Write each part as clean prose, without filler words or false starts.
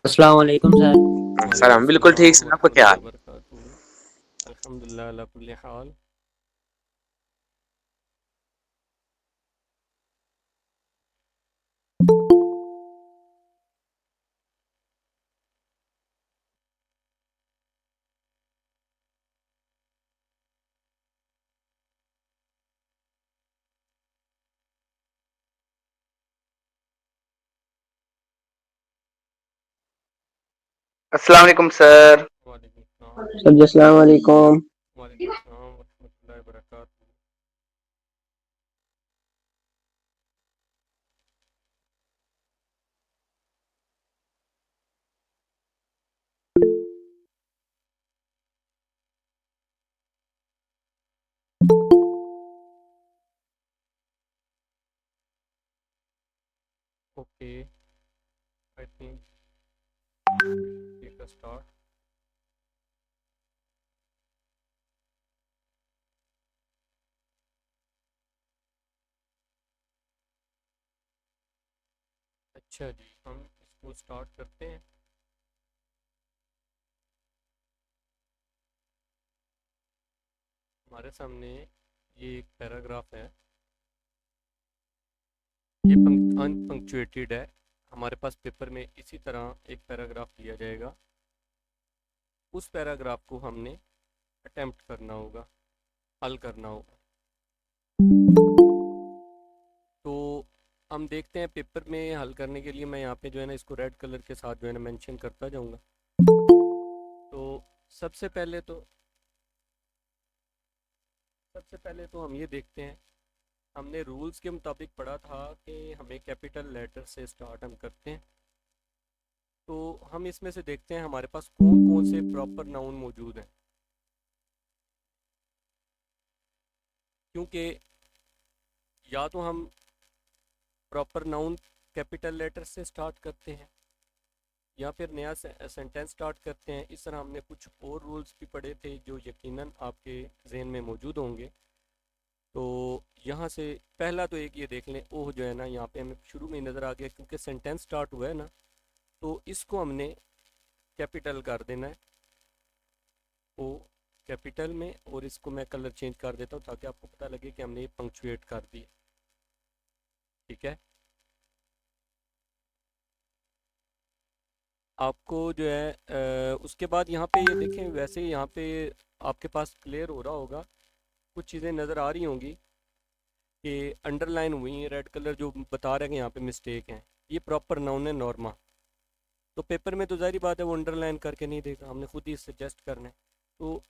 अस्सलाम वालेकुम sir. Sir हम बिल्कुल ठीक। वालेकुम सर आपका क्या हाल? वरहमतुल्लाहि वबरकातुहू। अल्हम्दुलिल्लाह अला कुल्ली हाल। अस्सलाम वालेकुम सर। वालेकुम सलाम। सर जी अस्सलाम वालेकुम। वालेकुम सलाम वरहमतुल्लाहि वबरकातुहू। Okay, I think take a start. अच्छा जी, हम इसको स्टार्ट करते हैं। हमारे सामने ये एक पैराग्राफ है। ये अनपंक्चुएटेड है। हमारे पास पेपर में इसी तरह एक पैराग्राफ दिया जाएगा। उस पैराग्राफ को हमने अटेम्प्ट करना होगा, हल करना होगा। तो हम देखते हैं पेपर में हल करने के लिए मैं यहाँ पे जो है ना इसको रेड कलर के साथ जो है ना मेंशन करता जाऊँगा। तो सबसे पहले तो सबसे पहले तो हम ये देखते हैं, हमने रूल्स के मुताबिक पढ़ा था कि हमें कैपिटल लेटर से स्टार्ट हम करते हैं। तो हम इसमें से देखते हैं हमारे पास कौन कौन से प्रॉपर नाउन मौजूद हैं। क्योंकि या तो हम प्रॉपर नाउन कैपिटल लेटर से स्टार्ट करते हैं या फिर नया सेंटेंस स्टार्ट करते हैं। इस तरह हमने कुछ और रूल्स भी पढ़े थे जो यकीनन आपके जहन में मौजूद होंगे। तो यहाँ से पहला तो एक ये देख लें, ओह जो है ना यहाँ पे हमें शुरू में ही नज़र आ गया क्योंकि सेंटेंस स्टार्ट हुआ है ना, तो इसको हमने कैपिटल कर देना है, ओ कैपिटल में। और इसको मैं कलर चेंज कर देता हूँ ताकि आपको पता लगे कि हमने ये पंक्चुएट कर दिया। ठीक है, आपको जो है उसके बाद यहाँ पे ये देखें, वैसे ही यहाँ पे आपके पास क्लियर हो रहा होगा, कुछ चीज़ें नज़र आ रही होंगी कि अंडरलाइन हुई हैं रेड कलर, जो बता रहे हैं कि यहाँ पे मिस्टेक है। ये प्रॉपर नाउन है नॉर्मा। तो पेपर में तो जाहिर बात है वो अंडरलाइन करके नहीं देगा, हमने खुद ही सजेस्ट करना है। तो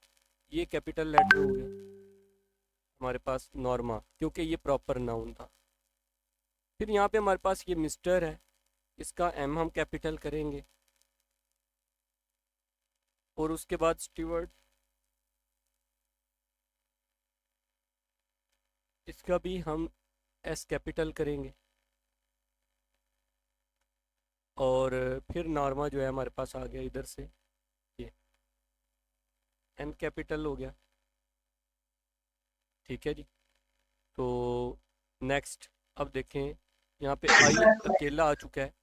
ये कैपिटल लेटर हो गया हमारे पास नॉर्मा, क्योंकि ये प्रॉपर नाउन था। फिर यहाँ पे हमारे पास ये मिस्टर है, इसका एम हम कैपिटल करेंगे। और उसके बाद स्टीवर्ड, इसका भी हम एस कैपिटल करेंगे। और फिर नॉर्मा जो है हमारे पास आ गया इधर से, ये एन कैपिटल हो गया। ठीक है जी। तो नेक्स्ट, अब देखें यहाँ पे आई अकेला आ चुका है।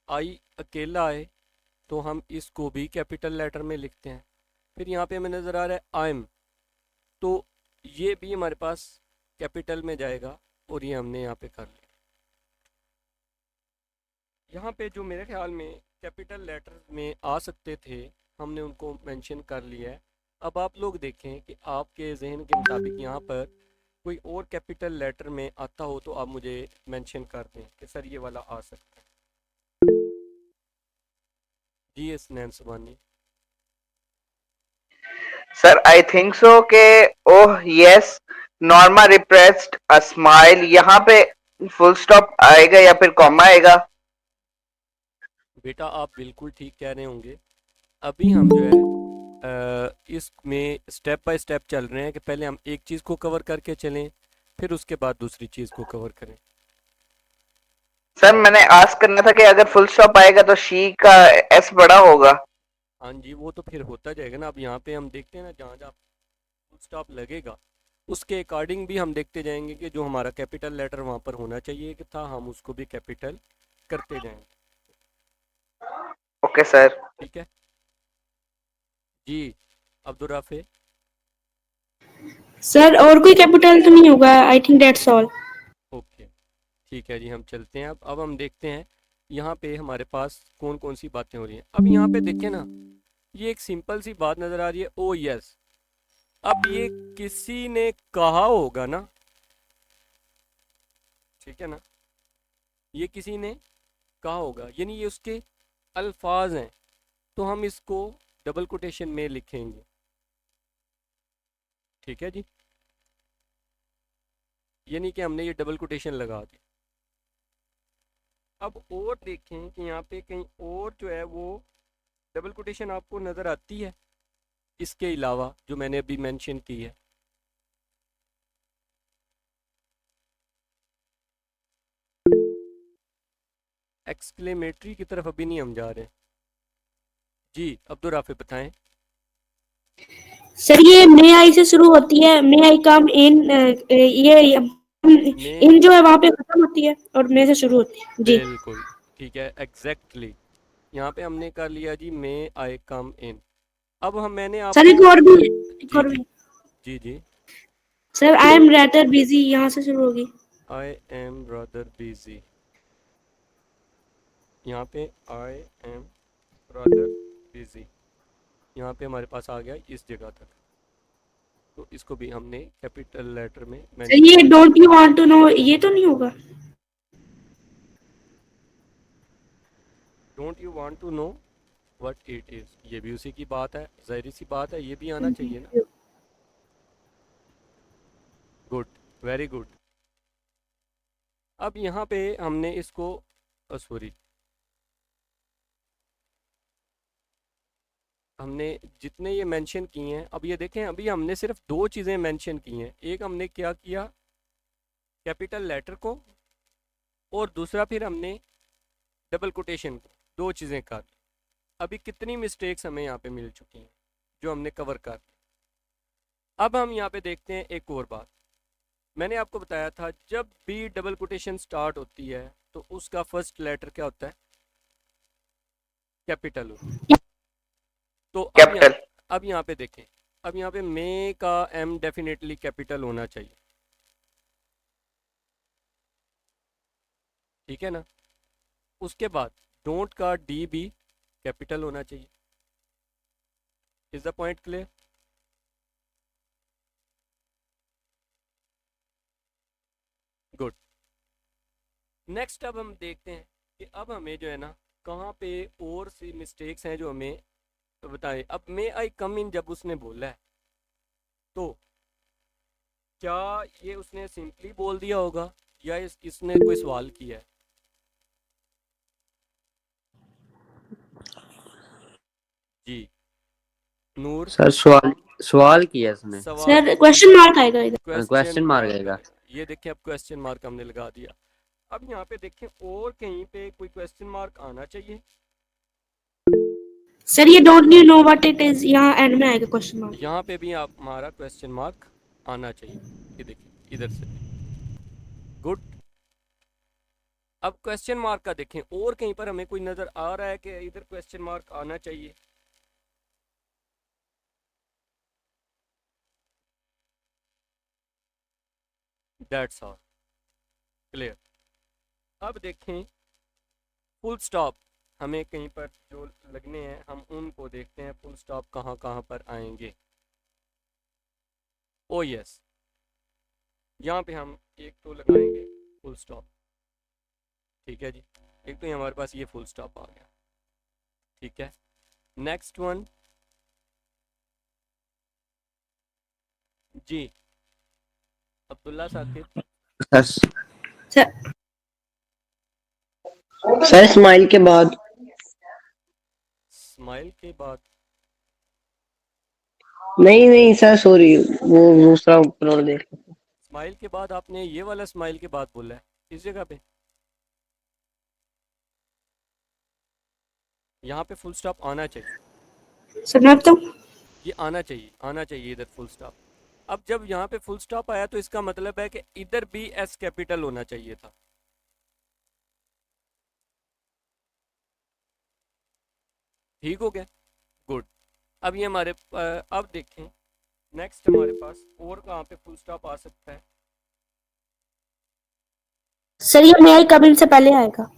आई अकेला आए तो हम इसको भी कैपिटल लेटर में लिखते हैं। फिर यहाँ पे हमें नज़र आ रहा है आई एम, तो ये भी हमारे पास कैपिटल में जाएगा और ये हमने यहाँ पे कर लिया। यहाँ पे जो मेरे ख्याल में कैपिटल लेटर में आ सकते थे हमने उनको मेंशन कर लिया है। अब आप लोग देखें कि आपके जहन के मुताबिक यहाँ पर कोई और कैपिटल लेटर में आता हो तो आप मुझे मेंशन कर दें कि सर ये वाला आ सकता है। जी S Nain Subhani. Sir I think so के oh yes, Norma repressed a smile, यहाँ पे फुल स्टॉप आएगा या फिर कॉमा आएगा? बेटा आप बिल्कुल ठीक कह रहे होंगे। अभी हम जो है इसमें स्टेप बाय स्टेप चल रहे हैं कि पहले हम एक चीज़ को कवर करके चलें, फिर उसके बाद दूसरी चीज़ को कवर करें। सर मैंने आस्क करना था कि अगर फुल स्टॉप आएगा तो शी का एस बड़ा होगा। हाँ जी, वो तो फिर होता जाएगा ना। अब यहाँ पे हम देखते हैं ना, जहाँ जहाँ फुल स्टॉप लगेगा उसके अकॉर्डिंग भी हम देखते जाएंगे कि जो हमारा कैपिटल लेटर वहाँ पर होना चाहिए कि था, हम उसको भी कैपिटल करते जाएंगे। Okay sir. ठीक है जी। अब्दुल राफे। सर और कोई कैपिटल तो नहीं होगा? I think that's all. Okay ठीक है जी, हम चलते हैं। अब हम देखते हैं यहाँ पे हमारे पास कौन कौन सी बातें हो रही हैं। अब यहाँ पे देखें ना, ये एक सिंपल सी बात नज़र आ रही है, ओ यस। अब ये किसी ने कहा होगा ना, ठीक है ना, ये किसी ने कहा होगा, यानी ये उसके अल्फाज हैं, तो हम इसको डबल कोटेशन में लिखेंगे। ठीक है जी, यानी कि हमने ये डबल कोटेशन लगा दी। अब और देखें कि यहाँ पे कहीं और जो है वो डबल कोटेशन आपको नज़र आती है इसके अलावा जो मैंने अभी मेंशन की है। एक्सक्लेमेटरी की तरफ अभी नहीं हम जा रहे। जी अब्दुल राफे बताएं। सर ये मे आई से शुरू होती है, मे आई कम इन, ये मैं इन जो है वहाँ पे खत्म होती है और मे से शुरू होती है जी। बिल्कुल ठीक है, एग्जैक्टली। यहाँ पे हमने कर लिया जी, मे आई कम इन। अब हम मैंने सर आपको एक जी और जी भी जी जी। Sir I am rather busy यहाँ से शुरू होगी। आई एम रादर बिजी, यहाँ पे आई एम रादर बिजी, यहाँ पे हमारे पास आ गया इस जगह तक। तो इसको भी हमने कैपिटल लेटर में सर मेंशन ये कर। Don't you want to know ये तो नहीं होगा? Don't you want to know what it is, ये भी उसी की बात है, जाहिर सी बात है, ये भी आना चाहिए ना। Good, very good. अब यहाँ पे हमने इसको सॉरी, हमने जितने ये मेंशन किए हैं, अब ये देखें, अभी हमने सिर्फ दो चीज़ें मेंशन की हैं। एक हमने क्या किया, कैपिटल लेटर को, और दूसरा फिर हमने डबल कोटेशन को, दो चीज़ें कर। अभी कितनी मिस्टेक्स हमें यहाँ पे मिल चुकी हैं जो हमने कवर कर दी। अब हम यहाँ पे देखते हैं एक और बात। मैंने आपको बताया था जब भी डबल कोटेशन स्टार्ट होती है तो उसका फर्स्ट लेटर क्या होता है, कैपिटल होता है। तो कैपिटल। अब यहाँ पे देखें, अब यहाँ पे मे का एम डेफिनेटली कैपिटल होना चाहिए, ठीक है ना। उसके बाद डोंट का डी भी कैपिटल होना चाहिए। Is the point clear? Good. Next अब हम देखते हैं कि अब हमें जो है ना, कहाँ पे और सी मिस्टेक्स हैं जो हमें बताएं। अब मे आई कम इन जब उसने बोला है तो क्या ये उसने सिंपली बोल दिया होगा या इसने कोई सवाल किया है? जी नूर। सर सवाल सवाल किया इसने। सवाल सर क्वेश्चन मार्क आएगा इधर। क्वेश्चन क्वेश्चन मार्क मार्क आएगा। आएगा। ये देखिए, अब क्वेश्चन मार्क हमने लगा दिया। अब यहाँ पे देखें और कहीं पे कोई क्वेश्चन मार्क आना चाहिए। सर ये don't you know what it is यहाँ एंड में आएगा क्वेश्चन मार्क। यहाँ पे भी आप हमारा क्वेश्चन मार्क आना चाहिए। ये देखिए इधर से। गुड। अब क्वेश्चन मार्क का देखें, और कहीं पर हमें कोई नजर आ रहा है कि इधर क्वेश्चन मार्क आना चाहिए? That's all clear. अब देखें फुल स्टॉप हमें कहीं पर जो लगने हैं, हम उनको देखते हैं फुल स्टॉप कहाँ कहाँ पर आएंगे। ओ यस, यहाँ पे हम एक तो लगाएंगे फुल स्टॉप, ठीक है जी। एक तो हमारे पास ये फुल स्टॉप आ गया, ठीक है। नेक्स्ट वन जी, Abdullah Saqib. Sir sir sir smile के बाद। स्माइल के बाद? नहीं नहीं सर सॉरी, वो दूसरा ऊपर और देख। स्माइल के बाद आपने ये वाला स्माइल के बाद बोला है इस जगह पे? यहाँ पे फुल स्टॉप आना चाहिए। सर मैं बताऊँ? ये आना चाहिए इधर फुल स्टॉप। अब जब यहाँ पे फुल स्टॉप आया तो इसका मतलब है कि इधर भी एस कैपिटल होना चाहिए था। ठीक हो गया, गुड। अब ये हमारे अब देखें नेक्स्ट हमारे पास और कहाँ पे फुल स्टॉप आ सकता है। सर ये मे आई कम इन से पहले आएगा।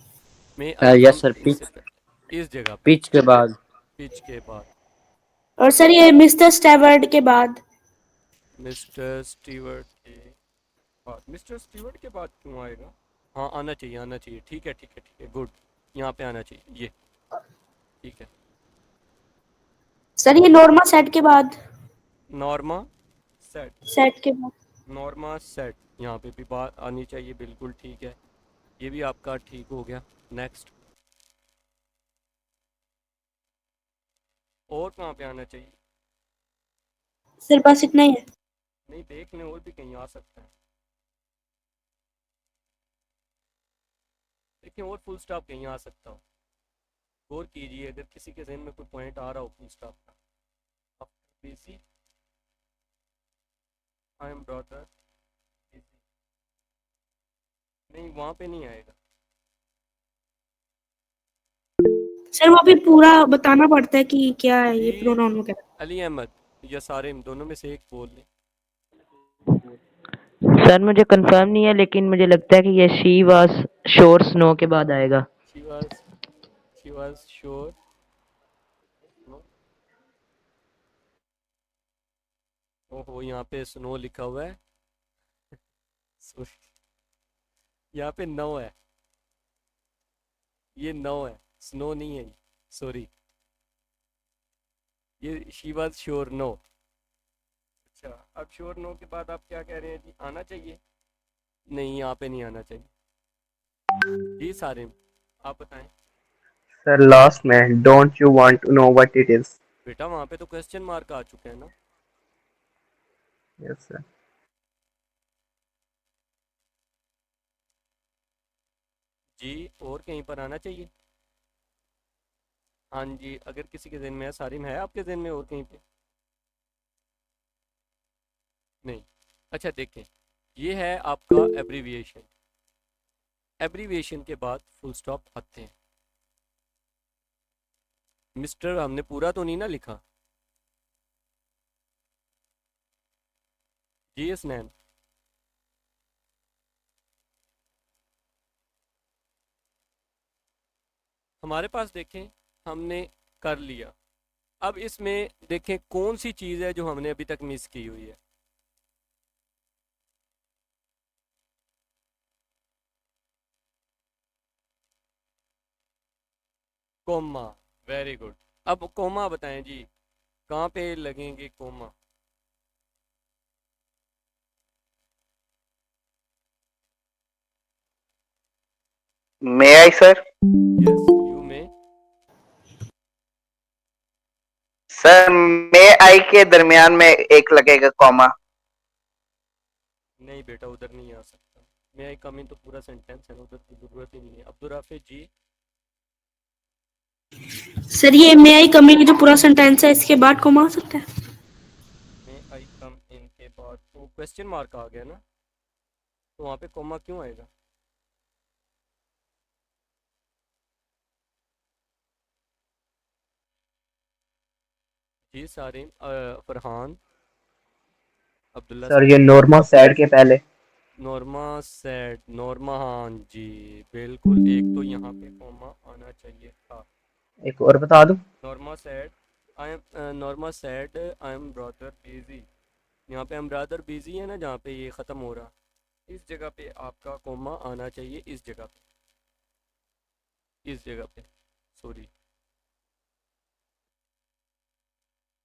में आई यस कम सर, इससे पहले इस जगह पे पिच के बाद। पिच के बाद। और सर ये मिस्टर स्टेवर्ड के बाद। मिस्टर स्टीवर्ट के बाद, मिस्टर स्टीवर्ट के बाद क्यों आएगा? हाँ आना चाहिए, आना चाहिए, ठीक है ठीक है ठीक है, गुड। यहाँ पे आना चाहिए ये, ठीक है। सर ये नॉर्मा सेट के बाद। नॉर्मा सेट, सेट के बाद। नॉर्मा सेट यहाँ पे भी बात आनी चाहिए, बिल्कुल ठीक है। ये भी आपका ठीक हो गया। नेक्स्ट और कहाँ पे आना चाहिए? सर बस इतना ही है। नहीं देख लें, और भी कहीं आ सकता है। देखिए और फुल स्टॉप कहीं आ सकता हो, गौर कीजिए अगर किसी के जहन में कोई पॉइंट आ रहा हो फुल स्टॉप का। After busy I am brother busy, नहीं वहाँ पे नहीं आएगा। सर वो भी पूरा बताना पड़ता है कि क्या है ये जी, प्रोनाउन वगैरह। अली अहमद या सारिम दोनों में से एक बोल लें। सर मुझे कंफर्म नहीं है, लेकिन मुझे लगता है कि ये शी वाज श्योर स्नो के बाद आएगा। शी वाज श्योर, ओहो यहाँ पे स्नो लिखा हुआ है सॉरी, यहाँ पे 9 है, ये 9 है, स्नो नहीं है, सॉरी। ये शी वाज श्योर नो। अच्छा अब श्योर नो के बाद आप क्या कह रहे हैं जी, आना चाहिए? नहीं यहाँ पे नहीं आना चाहिए। जी सारिम आप बताएं। सर लास्ट में don't you want to know what it is. बेटा वहाँ पे तो क्वेश्चन मार्क आ चुके हैं ना। Yes sir. जी और कहीं पर आना चाहिए? हाँ जी, अगर किसी के जहन में है, सारिम है आपके जहन में और कहीं पे? नहीं। अच्छा देखें, ये है आपका एब्रीविएशन, एब्रीविएशन के बाद फुल स्टॉप आते हैं। मिस्टर हमने पूरा तो नहीं ना लिखा। जी हसनैन हमारे पास देखें हमने कर लिया। अब इसमें देखें कौन सी चीज़ है जो हमने अभी तक मिस की हुई है। Comma, very good. अब कोमा बताएं जी, कहाँ पे लगेंगे comma? May I sir? Yes you में। सर मे आई के दरमियान में एक लगेगा कॉमा। नहीं बेटा उधर नहीं आ सकता, मे आई कम इन तो पूरा सेंटेंस है, उधर की जरूरत ही नहीं है। अब्दुल राफिज जी। सर ये मे आई कम इन जो पूरा सेंटेंस है इसके बाद कॉमा आ सकता है। मे आई कम इन के बाद तो क्वेश्चन मार्क आ गया ना, तो वहाँ पे कोमा क्यों आएगा? जी सारिम फरहान अब्दुल्ला सर ये नॉर्मा सैड के पहले। नॉर्मा सेड, नॉर्मा हाँ जी बिल्कुल, एक तो यहाँ पे कोमा आना चाहिए था। एक और बता दूं? Norma said I am, Norma said I am brother busy, यहाँ पे हम ब्रदर बिजी है ना, जहाँ पे ये ख़त्म हो रहा, इस जगह पे आपका कोमा आना चाहिए, इस जगह पे, इस जगह पे, सॉरी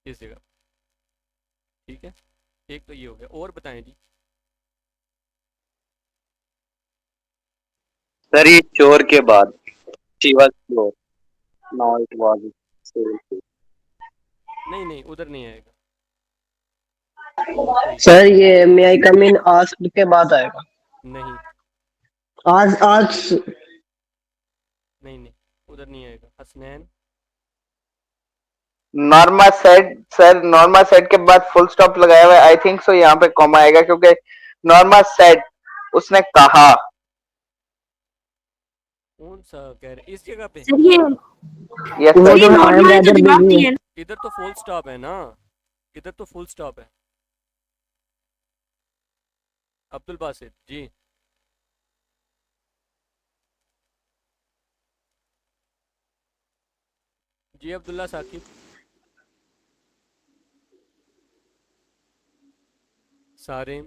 इस जगह, ठीक है। एक तो ये हो गया, और बताएं जी। सर ये चोर के बाद she was sure, now it was. नहीं नहीं उधर नहीं आएगा, और कोई सर ये मे आई कम इन आस्क्ड के बाद आएगा। नहीं आज आज नहीं नहीं उधर नहीं आएगा। Hasnain Norma said, sir Norma said के बाद फुल स्टॉप लगाया हुआ है, आई थिंक सो यहाँ पे कॉमा आएगा क्योंकि नॉर्मा सेड उसने कहा। कौन सा कह रहे इस जगह पे? सर ये यस वो सर जो ये है आई एम नॉर्मल है तो रेदर जवाब बिजी। दिए। इधर तो फुल स्टॉप है ना, इधर तो फुल स्टॉप है। अब्दुल बासित जी। जी अब्दुल्ला साकिब। सारिम।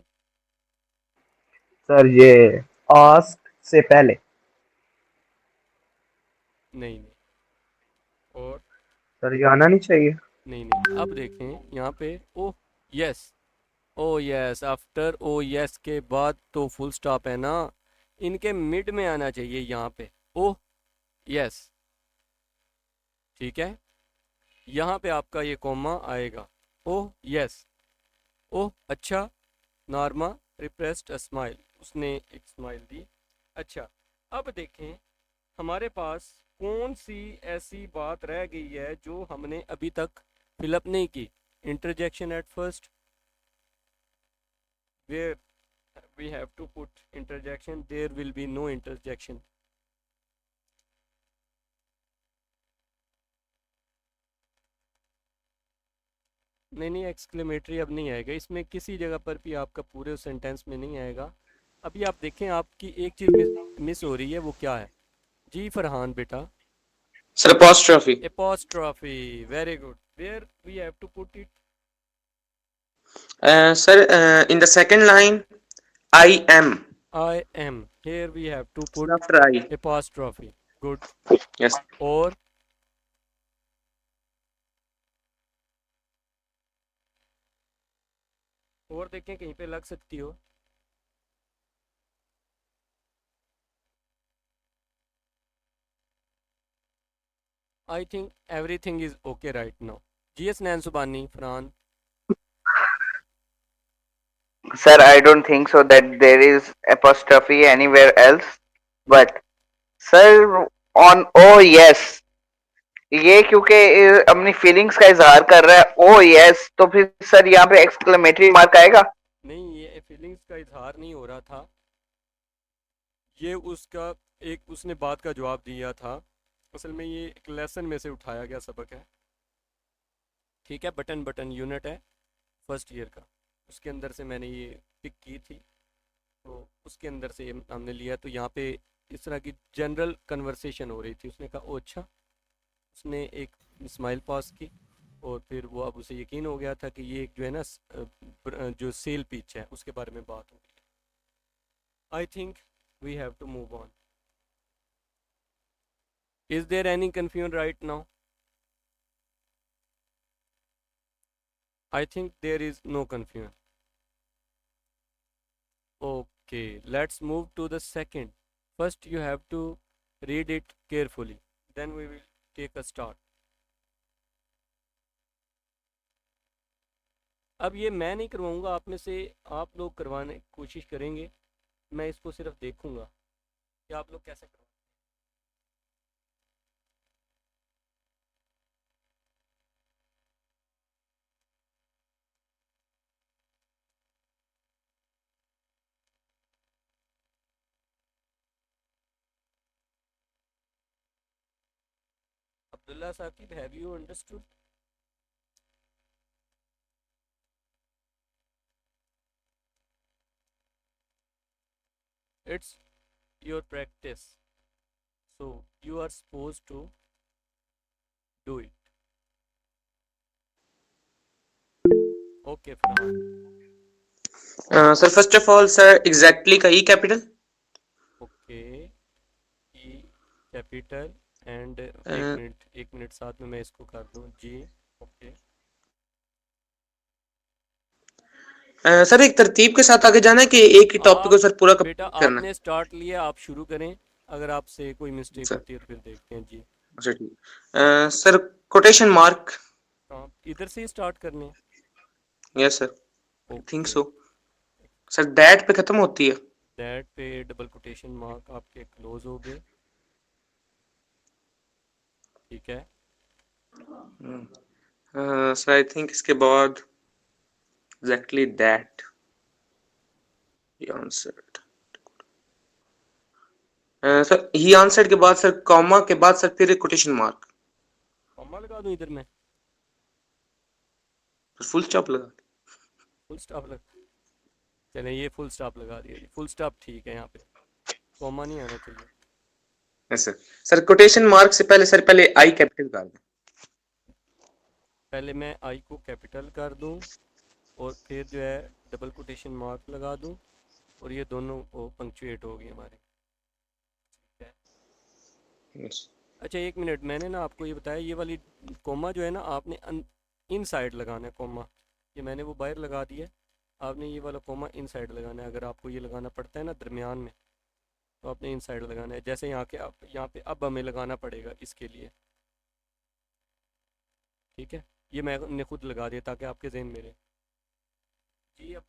सर ये आस्क से पहले। नहीं नहीं। और सर ये आना नहीं चाहिए। नहीं नहीं, अब देखें यहाँ पे ओह यस, ओ यस, आफ्टर ओ यस के बाद तो फुल स्टॉप है ना, इनके मिड में आना चाहिए यहाँ पे ओह यस। ठीक है, यहाँ पे आपका ये कॉमा आएगा ओह यस। ओह अच्छा, नॉर्मा रिप्रेस्ड अ स्माइल, उसने एक स्माइल दी। अच्छा, अब देखें हमारे पास कौन सी ऐसी बात रह गई है जो हमने अभी तक फिलअप नहीं की। Interjection at first, where we have to put interjection, there will be no interjection. नहीं नहीं, एक्सक्लेमेटरी अब नहीं आएगा इसमें, किसी जगह पर भी आपका पूरे सेंटेंस में नहीं आएगा। अभी आप देखें आपकी एक चीज़ मिस हो रही है, वो क्या है? जी फरहान बेटा। Sir apostrophe. Apostrophe, very good, where we have to put it? Sir, in the second line, I am. I am, here we have to Sir, put after I. apostrophe. Good. Yes. और देखें कहीं पे लग सकती हो। I think everything is okay right now. जी S Nain Subani Farhan. Sir, I don't think so that there is apostrophe anywhere else. But sir, on oh yes, ये क्योंकि अपनी फीलिंग्स का इजहार कर रहा है oh yes, तो फिर सर यहाँ पे एक्सक्लेमेटरी मार्क आएगा। नहीं, ये फीलिंग्स का इजहार नहीं हो रहा था, ये उसका एक उसने बात का जवाब दिया था। असल में ये एक लेसन में से उठाया गया सबक है। ठीक है, बटन बटन यूनिट है फर्स्ट ईयर का, उसके अंदर से मैंने ये पिक की थी, तो उसके अंदर से ये हमने लिया। तो यहाँ पे इस तरह की जनरल कन्वर्सेशन हो रही थी, उसने कहा ओ अच्छा, उसने एक स्माइल पास की, और फिर वो अब उसे यकीन हो गया था कि ये एक जो है ना जो सेल पिच है उसके बारे में बात होगी। I think we have to move on. Is there any confusion right now? I think there is no confusion. Okay, let's move to the second. First, you have to read it carefully. Then we will take a start. अब ये मैं नहीं करवाऊंगा, आप में से आप लोग करवाने की कोशिश करेंगे, मैं इसको सिर्फ देखूंगा कि आप लोग कैसे करवाएं। Abdullah Saqib, have you understood? It's your practice, so you are supposed to do it. Okay, Farhan. Sir, first of all, sir, exactly का E capital. Okay, E capital and एक मिनट साथ में मैं इसको कर दूं जी। ओके सर एक तरतीब के साथ आगे जाना है कि एक ही टॉपिक को सर पूरा बेटा करना है? आपने स्टार्ट लिया, आप शुरू करें, अगर आपसे कोई मिस्टेक सर होती है तो फिर देखते हैं जी। अच्छा ठीक। Sir quotation mark. इधर से ही स्टार्ट करने हैं। Yes sir, I think okay, so. Sir that पे खत्म होती है। दैट पे डबल कोटेशन मार्क आपके क्लोज हो गए। ठीक है, सर आई थिंक इसके बाद exactly that answer. Sir he answered के बाद सर कॉमा के बाद सर फिर कोटेशन मार्क, कॉमा लगा दूं इधर मैं, फुल स्टॉप लगा। फुल स्टॉप लगा, चलें ये फुल स्टॉप लगा दिया जी, फुल स्टॉप ठीक है, यहाँ पे कॉमा नहीं आना चाहिए। Yes sir. Sir quotation mark से पहले सर पहले आई कैपिटल कर दें। पहले मैं आई को कैपिटल कर दूं और फिर जो है डबल कोटेशन मार्क लगा दूं और ये दोनों पंक्चुएट हो गए हमारे, ठीक है। Yes. अच्छा एक मिनट, मैंने ना आपको ये बताया, ये वाली कोमा जो है ना आपने इन साइड लगाना है कोमा, ये मैंने वो बाहर लगा दिया, आपने ये वाला कोमा इन साइड लगाना है। अगर आपको ये लगाना पड़ता है ना दरमियान में, तो आपने इन साइड लगाना है, जैसे यहाँ के आप यहाँ पे अब हमें लगाना पड़ेगा इसके लिए, ठीक है। ये मैंने खुद लगा दिया ताकि आपके जहन में रहे। जी अब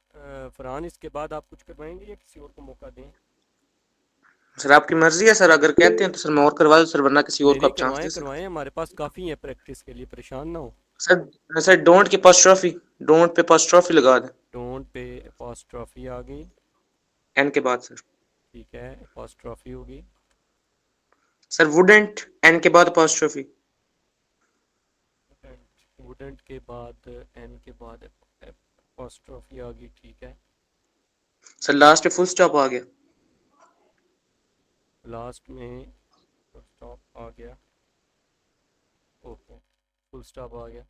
फरहान इसके बाद आप कुछ करवाएंगे या किसी और को मौका दें? सर आपकी मर्जी है सर, अगर कहते हैं तो सर मैं और करवा दूं सर, वरना किसी और नहीं को नहीं, आप चांस करवाएं दे सकते करवाएं, हमारे पास काफ़ी है प्रैक्टिस के लिए, परेशान ना हो। हैं। सर डोंट के पास trophy, don't pay pass trophy लगा दें डोंट पे अपॉस्ट्रॉफी आ गई, एन के बाद सर। ठीक है, अपॉस्ट्रॉफी होगी। सर वुडेंट एन के बाद पास ट्रॉफी। वुडेंट के बाद एन के बाद अपॉस्ट्रॉफी आ गई, ठीक है। सर लास्ट पे फुल स्टॉप आ गया। लास्ट में फुल स्टॉप आ गया, ओके, फुल स्टॉप आ गया,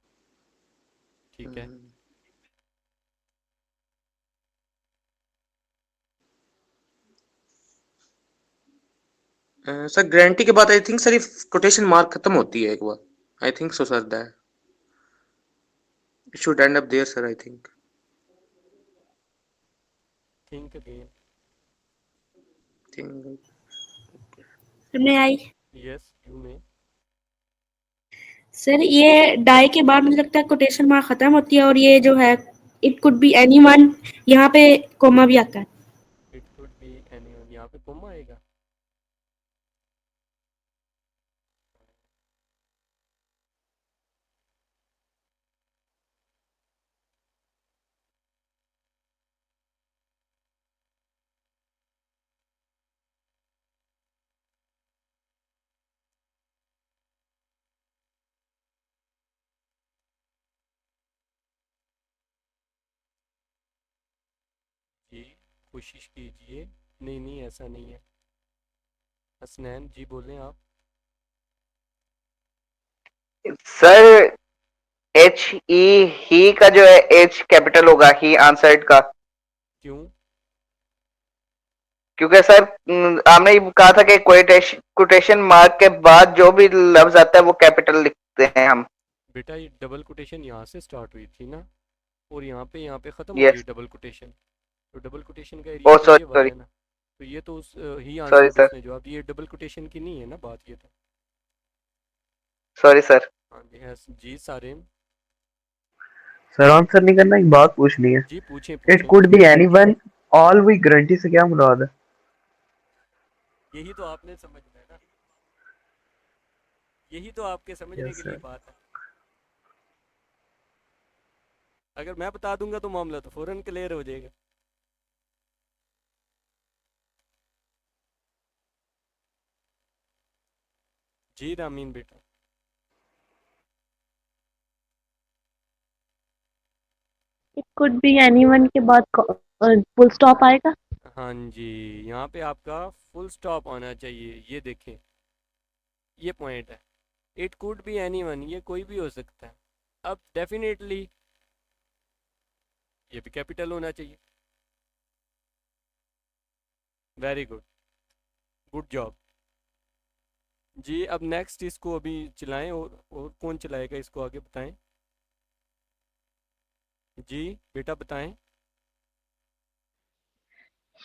ठीक है। सर गारंटी के बाद आई थिंक सर ये कोटेशन मार्क खत्म होती है एक बार, I think so sir that it should end up there sir, I think. Think again, मैं आई। यस यू में। सर ये डाई के बाद मुझे लगता है कोटेशन मार्क खत्म होती है और ये जो है इट कुड बी एनीवन, यहाँ पे कोमा भी आता है। इट कुड बी एनीवन, यहाँ पे कोमा आएगा। जी कोशिश कीजिए, नहीं नहीं ऐसा नहीं है। हसनैन जी बोलें आप। सर एच ई ही का जो है एच कैपिटल होगा ही आंसर्ड का, क्यों? क्योंकि सर आपने ये कहा था कि कोटेशन मार्क के बाद जो भी लफ्ज आता है वो कैपिटल लिखते हैं हम। बेटा ये डबल कोटेशन यहाँ से स्टार्ट हुई थी ना, और यहाँ पे ख़त्म होती है यस, डबल कोटेशन, तो डबल कोटेशन का ओ एरिया तो ये सॉरी वाला सॉरी है ना, तो ये तो उस ही सॉरी आंसर सर, उसने जवाब दिया, डबल कोटेशन की नहीं है ना बात, ये तो। Sorry sir. हाँ जी, जी सारिम सर आंसर नहीं करना, एक बात पूछनी है। जी, पूछें इट पूछें। Could be anyone, all we guarantee से क्या मुराद है? यही तो आपने समझना है ना, यही तो आपके समझने यस के लिए सर। बात है। अगर मैं बता दूंगा तो मामला तो फौरन क्लियर हो जाएगा। जी रामीन बेटा। इट कुड बी एनीवन के बाद फुल स्टॉप आएगा। हाँ जी, यहाँ पे आपका फुल स्टॉप आना चाहिए, ये देखें, ये पॉइंट है। इट कुड बी एनीवन, ये कोई भी हो सकता है। अब डेफिनेटली ये भी कैपिटल होना चाहिए। वेरी गुड, गुड जॉब जी। अब नेक्स्ट इसको अभी चलाएं, और कौन चलाएगा इसको, आगे बताएं जी बेटा, बताएं।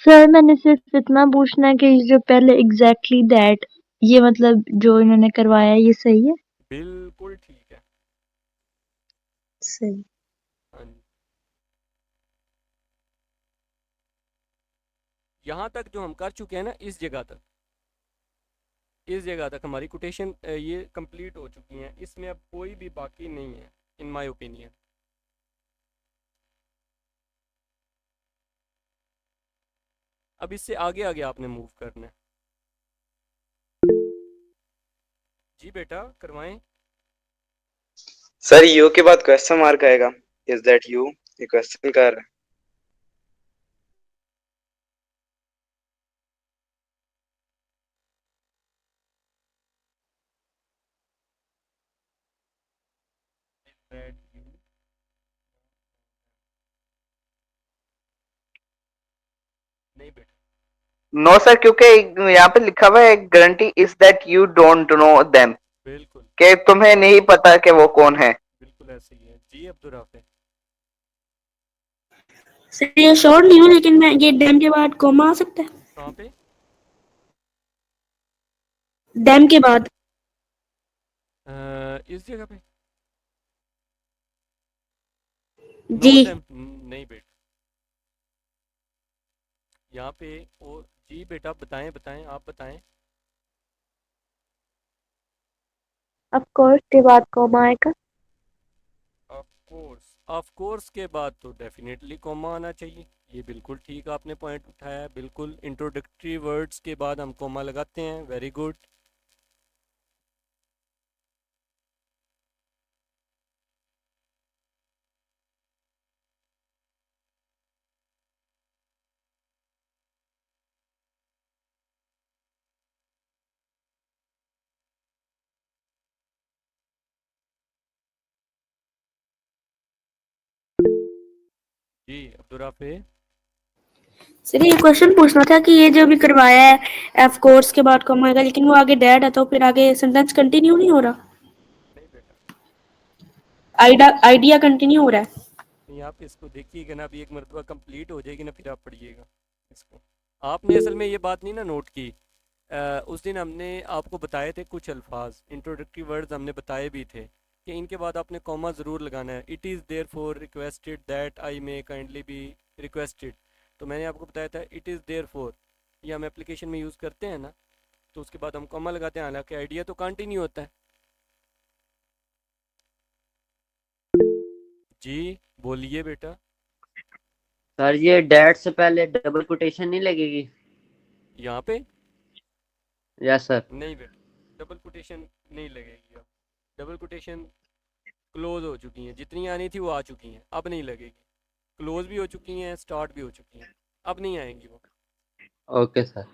सर मैंने सिर्फ इतना पूछना है कि जो पहले एग्जैक्टली दैट, ये मतलब जो इन्होंने करवाया है, ये सही है? बिल्कुल ठीक है, सही। हाँ जी। यहाँ तक जो हम कर चुके हैं ना, इस जगह तक हमारी कोटेशन ये कंप्लीट हो चुकी हैं, इसमें अब कोई भी बाकी नहीं है इन माय ओपिनियन। अब इससे आगे आगे आपने मूव करना है। जी बेटा करवाएं। सर यू के बाद क्वेश्चन मार्क आएगा, इज दैट यू, ये क्वेश्चन कर रहा है। That you नहीं बेटा, नो सर, क्योंकि यहाँ पे लिखा हुआ है guarantee is that you don't know them, बिल्कुल कि तुम्हें नहीं पता कि वो कौन है। बिल्कुल ऐसे ही है। जी अब्दुर्राफे, सर ये श्योर नहीं हूँ लेकिन मैं ये डैम के बाद कोमा आ सकता है, कहाँ पे? डैम के बाद। इस जगह पे नो जी देम नहीं बेटा, यहाँ पे और जी बेटा बताएं बताएं, आप बताएं। ऑफ कोर्स के बाद कॉमा आएगा। ऑफ कोर्स के बाद तो डेफिनेटली कॉमा आना चाहिए। ये बिल्कुल ठीक आपने पॉइंट उठाया है। बिल्कुल इंट्रोडक्टरी वर्ड्स के बाद हम कॉमा लगाते हैं। Very good. जी अब्दुर्राफे, सर ये क्वेश्चन पूछना था कि ये जो भी करवाया है एफ कोर्स के बाद कॉमा आएगा, लेकिन वो आगे डैड है तो फिर आगे सेंटेंस कंटिन्यू नहीं हो रहा, नहीं बेटा, आइडिया कंटिन्यू हो रहा है। नहीं आप इसको देखिएगा ना, अभी एक मरतबा कंप्लीट हो जाएगी ना, फिर आप पढ़िएगा इसको। आपने असल में ये बात नहीं ना नोट की। उस दिन हमने आपको बताए थे कुछ अल्फाज, इंट्रोडक्टरी वर्ड्स हमने बताए भी थे कि इनके बाद आपने कॉमा ज़रूर लगाना है। It is there for requested that I may kindly be requested, तो मैंने आपको बताया था इट इज़ देयर फॉर, ये हम एप्लीकेशन में यूज़ करते हैं ना, तो उसके बाद हम कॉमा लगाते हैं, हालांकि आइडिया तो कंटिन्यू होता है। जी बोलिए बेटा। सर ये डैट से पहले डबल कोटेशन नहीं लगेगी? यहाँ पे यस सर। नहीं बेटा, डबल कोटेशन नहीं लगेगी। अब डबल कोटेशन क्लोज हो चुकी हैं, जितनी आनी थी वो आ चुकी हैं, अब नहीं लगेगी। क्लोज भी हो चुकी हैं, स्टार्ट भी हो चुकी हैं, अब नहीं आएंगी वो। Okay sir.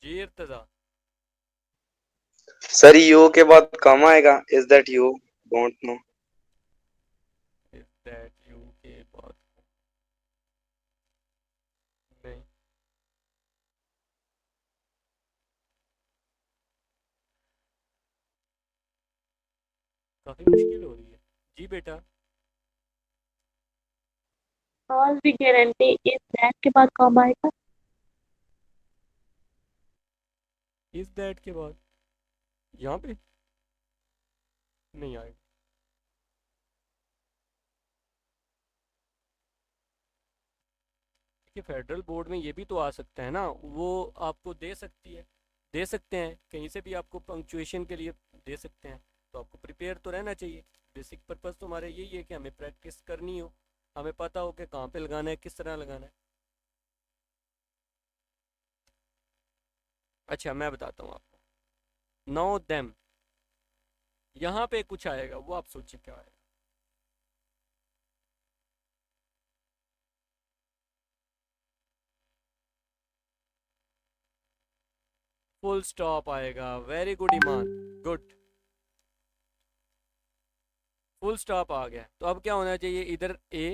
जी इर्तजा, सर यू के बाद कॉमा आएगा, is that you don't know. Is that you के बाद नहीं, काफ़ी मुश्किल हो रही है। जी बेटा, कॉज भी गारंटी इज दैट के बाद कॉमा आएगा। इज दैट के बाद यहाँ पे नहीं आएगा। कि फेडरल बोर्ड में ये भी तो आ सकता है ना, वो आपको दे सकती है, दे सकते हैं कहीं से भी आपको पंक्चुएशन के लिए दे सकते हैं, तो आपको प्रिपेयर तो रहना चाहिए। बेसिक पर्पस तो हमारे यही है कि हमें प्रैक्टिस करनी हो, हमें पता हो कि कहाँ पे लगाना है, किस तरह लगाना है। अच्छा मैं बताता हूँ आपको, नो देम, यहाँ पे कुछ आएगा, वो आप सोचिए क्या आएगा। फुल स्टॉप आएगा। वेरी गुड ईमान, गुड। फुल स्टॉप आ गया, तो अब क्या होना चाहिए, इधर ए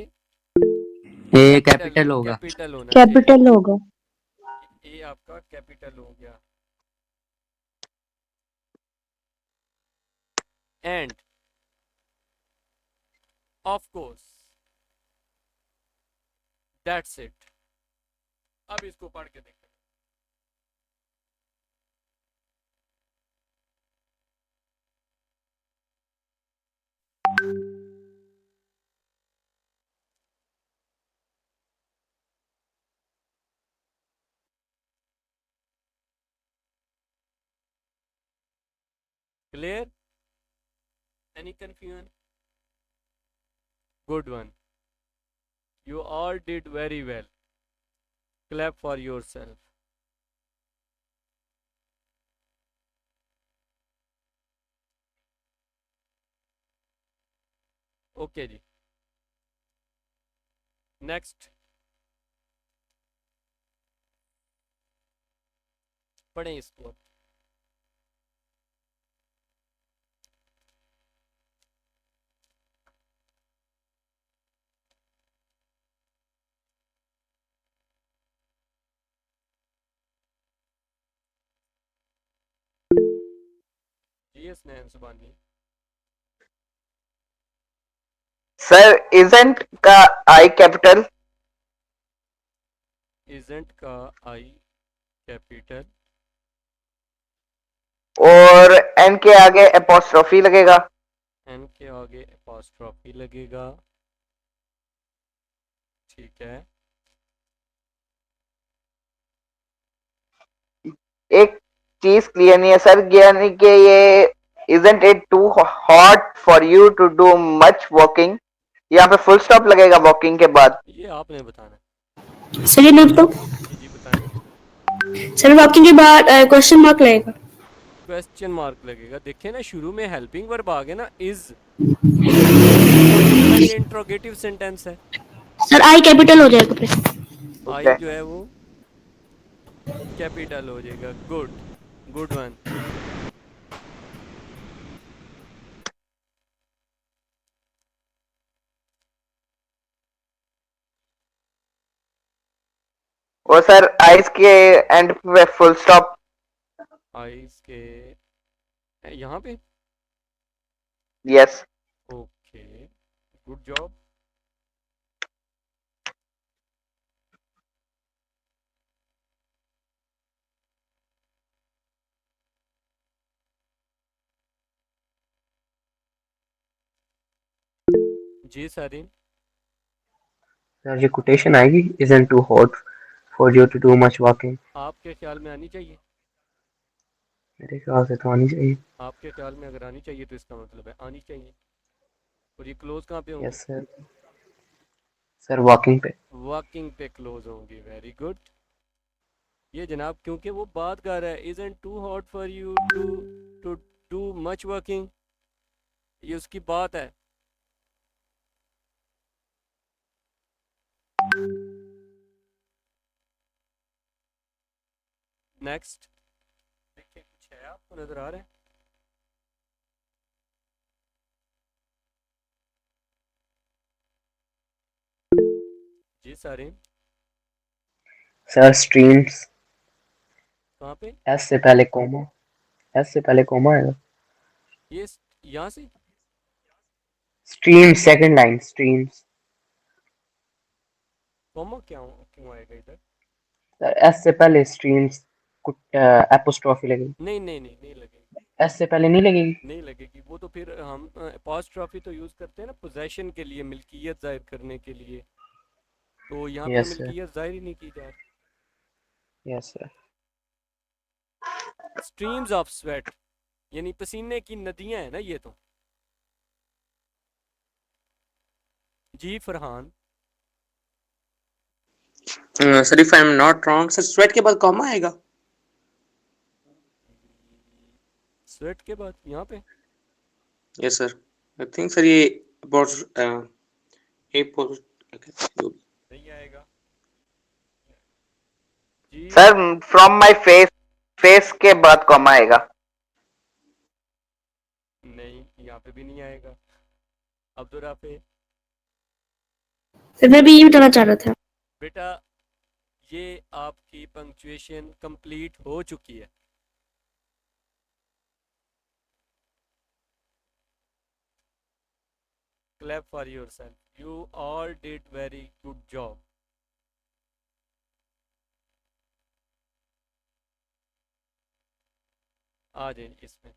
ए कैपिटल कैपिटल होगा। कैपिटल होना चाहिए। कैपिटल होगा। ए आपका कैपिटल हो गया। End of course that's it. अब इसको पढ़ के देखते हैं। Clear? Any confusion? Good one. You all did very well. Clap for yourself. Okay ji. Next. पढ़ें इसको. Yes, Nayan Subhani. Sir isn't का I कैपिटल Isn't का I capital. और N के आगे apostrophe लगेगा. N के आगे apostrophe लगेगा. ठीक है. एक चीज क्लियर नहीं है सर, यानी कि ये isn't it too hot for you to do much walking, यहाँ पे फुल स्टॉप लगेगा walking के बाद. ये आपने बताना है. सर ये मैं बताऊं? जी बताएं. सर वॉकिंग के बाद क्वेश्चन मार्क लगेगा. क्वेश्चन मार्क लगेगा. देखें ना, शुरू में हेल्पिंग वर्ब आ गया ना, इज. ये इंट्रोगेटिव सेंटेंस है. सर आई कैपिटल हो जाएगा फिर. आई जो है वो कैपिटल हो जाएगा. गुड. Good one. और सर आइस के एंड पे फुल स्टॉप. आइस के यहाँ पे. यस. ओके. Good job. जी सारिन. सर ये कोटेशन आएगी isn't too hot for you to do much walking. आपके ख्याल में आनी चाहिए. मेरे ख्याल से तो आनी चाहिए. आपके ख्याल में अगर आनी चाहिए तो इसका मतलब है आनी चाहिए. और ये क्लोज कहाँ पे होंगे? Yes sir. सर वॉकिंग पे. वॉकिंग पे क्लोज होंगे. Very good. ये जनाब क्योंकि वो बात कर रहा है, isn't too hot for you to do much working. ये उसकी बात है. नेक्स्ट. देखिए कुछ है आपको नजर आ रहा है? जी सारे. Sir streams. कहाँ पे? एस से पहले कोमा. एस से पहले कोमा आएगा. ये यहाँ से. Stream second line streams. Comma क्यों आएगा इधर? सर एस से पहले स्ट्रीम्स कुछ एपोस्ट्रॉफी लगेगी. नहीं लगेगी. एस से पहले नहीं लगेगी. नहीं लगेगी. वो तो फिर हम अपॉस्ट्रॉफी तो यूज करते हैं ना पोजेशन के लिए, मिल्कियत जाहिर करने के लिए. तो यहाँ पे यस सर. मिल्कियत जाहिर ही नहीं की जा रही. Yes sir. Streams of sweat यानी पसीने की नदियां है ना ये तो. जी Farhan. Sir if I am not wrong sir sweat के बाद कॉमा आएगा. स्वेट के बाद यहाँ पे. Yes sir. I think sir ये अबाउट नहीं आएगा. जी sir from my face, face के बाद कॉमा आएगा. नहीं, यहाँ पे भी नहीं आएगा. अब्दुल राफे. सर मैं भी ये बताना चाह रहा था. बेटा ये आपकी पंक्चुएशन कंप्लीट हो चुकी है. Clap for yourself. You all did very good job. आ जाइए इसमें.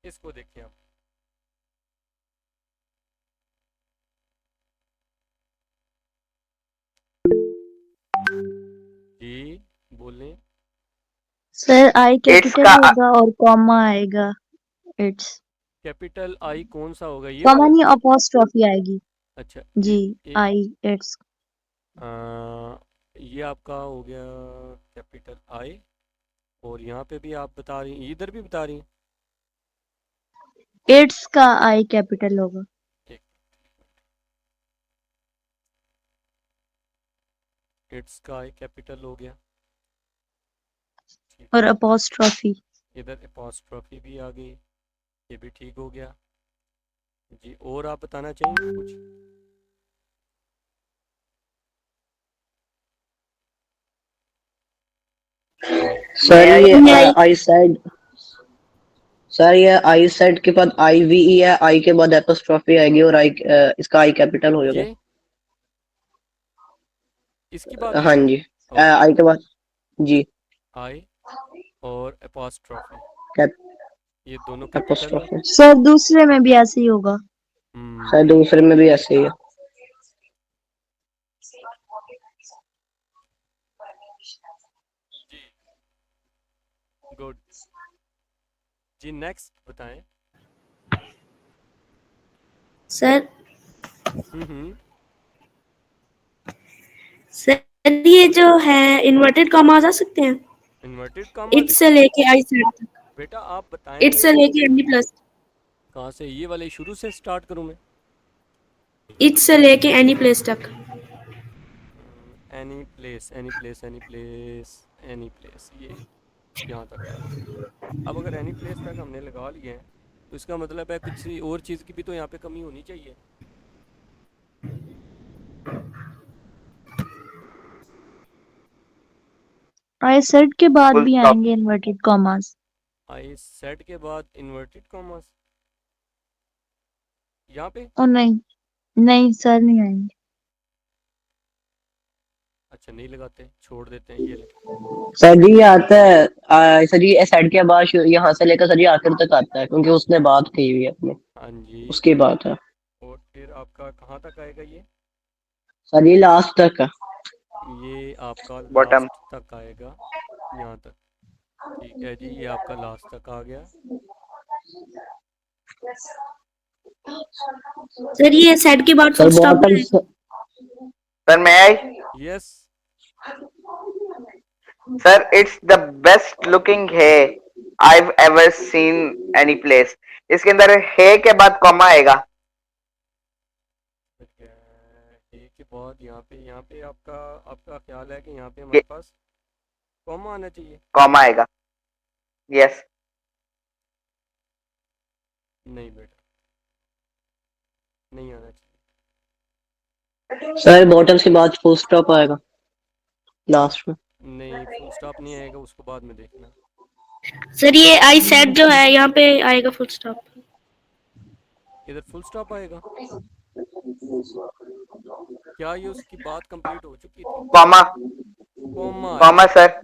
इसको देखिए आप. जी बोलें. सर आई इट्स कैपिटल का होगा और कॉमा आएगा इट्स कैपिटल आई कौन सा होगा, ये कॉमा वाला? नहीं अपोस्ट्रोफी आएगी अच्छा जी एक आई इट्स ये आपका हो गया कैपिटल आई, और यहाँ पे भी आप बता रही हैं, इधर भी बता रही हैं। इट्स का आई कैपिटल होगा एक इट्स का आई कैपिटल हो गया, ठीक और है। अपोस्ट्रोफी इधर अपॉस्ट्रोफी भी आ गई, ये भी ठीक हो गया जी। और आप बताना चाहेंगे कुछ? सर मैं ये आई आई साइड, सर ये आई साइड के बाद आई वी ई है, आई के बाद एपोस्ट्रोफी आएगी और आई इसका आई कैपिटल हो जाएगा। ये इसकी बात कर हाँ रहे जी, हैं? ओके, आई के बाद जी आई और अपॉस्ट्रोफी, कैप ये दोनों कैपिटल है। एपोस्ट्रोफी। सर दूसरे में भी ऐसे ही होगा सर दूसरे में भी ऐसे ही है। जी गुड जी, नेक्स्ट बताएं। सर हम्म सर ये जो है इन्वर्टेड कॉमास आ सकते हैं इन्वर्टेड कॉमा इट्स से लेके आई सेड तक, बेटा आप बताएं इट्स से लेके एनी प्लस, कहाँ से, ये वाले शुरू से स्टार्ट करूँ मैं? इट्स से लेके एनी प्लेस तक। Any place any place any place any place, ये यहाँ तक आएगा। अब अगर एनी प्लेस तक हमने लगा लिए हैं तो इसका मतलब है कुछ और चीज़ की भी तो यहाँ पे कमी होनी चाहिए। आई सेड के बाद फुल भी स्टॉप। आएंगे इन्वर्टेड कॉमास आई सेट के बाद इन्वर्टेड कॉमास यहाँ पे? और नहीं नहीं सर नहीं आएंगे अच्छा नहीं लगाते, छोड़ देते हैं, ये ले। सर जी ये आता है सर जी एस साइड के बाद यहाँ से लेकर सर जी आखिर तक आता है, क्योंकि उसने बात की हुई है अपने, हाँ जी, उसकी बात है। और फिर आपका कहाँ तक आएगा ये? सर ये लास्ट तक है। ये आपका बॉटम। लास्ट तक आएगा, यहाँ तक। ठीक है जी, ये आपका लास्ट तक आ गया। सर ये सेड के बाद सर फुल स्टॉप बॉटम है। सर मैं I yes sir it's the best looking है I've ever seen any place। इसके अंदर है के बाद कॉमा आएगा। ए के बाद यहाँ पे आपका आपका ख्याल है कि यहाँ पे हमारे पास कॉमा आना चाहिए? कॉमा आएगा। यस नहीं बेटा, नहीं आना चाहिए। सर बॉटम्स के बाद फुल स्टॉप आएगा लास्ट में। नहीं, फुल स्टॉप नहीं आएगा, उसको बाद में देखना। सर ये आई सेड जो है यहाँ पे आएगा फुल स्टॉप। इधर फुल स्टॉप आएगा? क्या ये उसकी बात कंप्लीट हो चुकी थी? कॉमा कॉमा कॉमा आएगा, सर।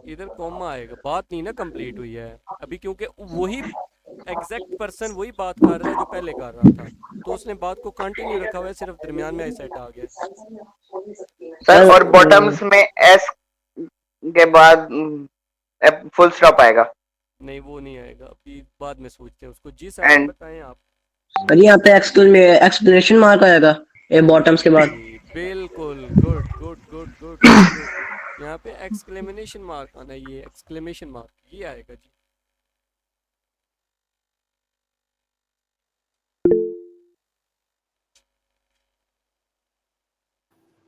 इधर कॉमा आएगा, बात नहीं ना कंप्लीट हुई है अभी, क्योंकि वही एग्जैक्ट पर्सन वही बात कर रहा है जो पहले कर रहा था, तो उसने बात को कंटिन्यू रखा हुआ है, सिर्फ दरमियान में आई सेट आ गया। सर और बॉटम्स में एस के बाद फुल स्टॉप आएगा। नहीं वो नहीं आएगा, अभी बाद में सोचते हैं उसको। जी सर एंड बताएं आप। सर यहाँ पे एक्सक्लेमेशन मार्क आएगा ये बॉटम्स के बाद। जी बिल्कुल, good good good good good. यहाँ पे एक्सक्लेमेशन मार्क आना है, ये एक्सक्लेमेशन मार्क ये आएगा जी।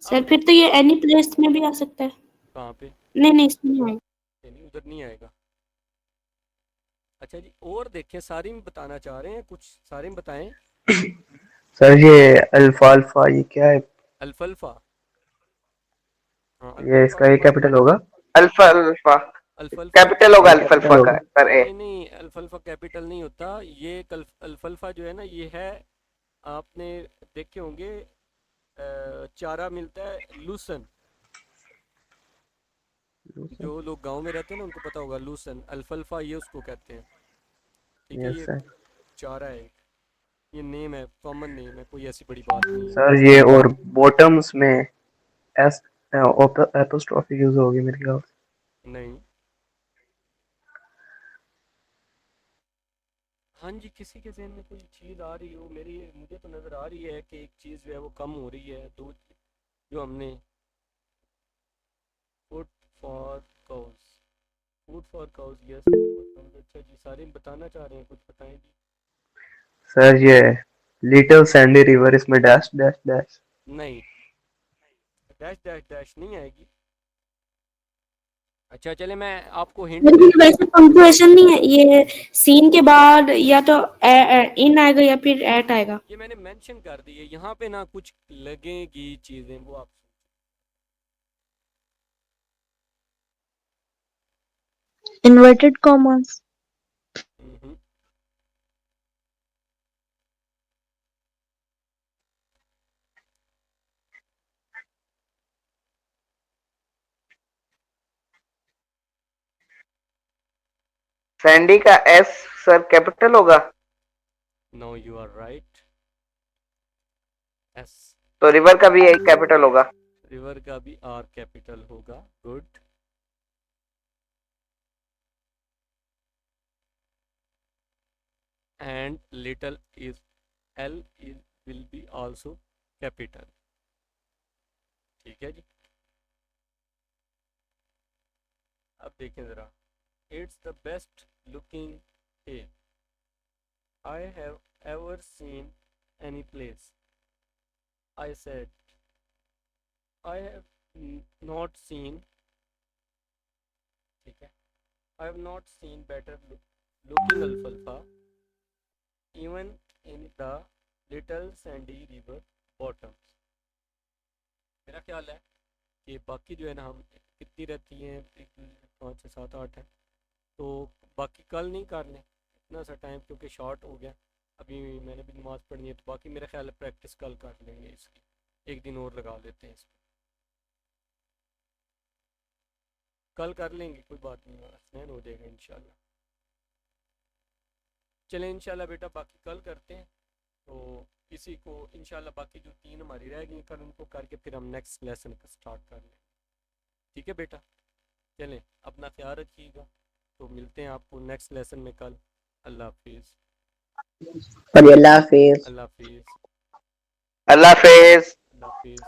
सर फिर तो ये एनी प्लेस में भी आ सकता है। कहाँ पे? नहीं इसमें नहीं आएगा। नहीं उधर नहीं आएगा। अच्छा जी, और देखें, सारी में बताना चाह रहे हैं कुछ, सारे में बताएं। सर ये अल्फा अल्फा ये क्या है? अल्फा हाँ, ये इसका ये कैपिटल होगा? अल्फा अल्फा अल्फा कैपिटल होगा। ये अल्फा कैपिटल अल्फा का होगा? सर ए। नहीं अल्फा कैपिटल नहीं होता, ये अल्फा जो है ना, ये है, आपने देखे होंगे चारा मिलता है लूसन, जो लोग गांव में रहते हैं ना उनको पता होगा, लूसन अल्फा ये उसको कहते हैं। ठीक है, यस ये सर। चारा है, ये नेम है, कॉमन नेम है, कोई ऐसी बड़ी बात नहीं है। सर ये और बॉटम्स में एस एपोस्ट्रोफी यूज होगी मेरे ख्याल से। नहीं हाँ जी, किसी के ज़हन में कोई चीज़ आ रही हो, मुझे तो नज़र आ रही है कि एक चीज़ जो है वो कम हो रही है, तो जो हमने food for cows, food for cows, yes, अच्छा जी, सारे बताना चाह रहे हैं, कुछ बताएं जी। सर ये लिटिल सैंडी रिवर, इसमें डैश डैश डैश। नहीं, डैश डैश डैश नहीं आएगी। अच्छा चले मैं आपको हिंट लेकिन दे वैसे पंक्चुएशन नहीं है ये, सीन के बाद या तो इन आएगा या फिर एट आएगा। ये मैंने मेंशन कर दी है, यहाँ पे ना कुछ लगेगी चीज़ें, वो आप इन्वर्टेड कॉमास। हम्म, सैंडी का एस सर कैपिटल होगा, no you are right, S. तो रिवर का भी एक कैपिटल होगा। रिवर का भी आर कैपिटल होगा, good. And little is L is will be also capital, ठीक है जी। अब देखें ज़रा, it's the best looking a I have ever seen any place, I said I have not seen, ठीक है, I have not scene better looking alpha even in the little sandy river bottoms। मेरा ख्याल है कि बाकी जो है ना, हम कितनी रहती हैं, 5 6 7 8 है, तो बाकी कल नहीं कर लें इतना सा टाइम, क्योंकि शॉर्ट हो गया, अभी मैंने भी नमाज़ पढ़नी है, तो बाकी मेरा ख्याल है प्रैक्टिस कल कर लेंगे इसकी, एक दिन और लगा लेते हैं इसमें, कल कर लेंगे, कोई बात नहीं, आसान हो जाएगा इंशाल्लाह। चलें इंशाल्लाह बेटा, बाकी कल करते हैं, तो इसी को इंशाल्लाह बाकी जो 3 हमारी रह गई कल उनको करके फिर हम नेक्स्ट लेसन का स्टार्ट कर लेंगे, ठीक है बेटा। चलें, अपना ख्याल रखिएगा, तो मिलते हैं आपको नेक्स्ट लेसन में कल। अल्लाह हाफिज़। अल्लाह हाफिज। अल्लाह हाफिज़। अल्लाह हाफिज।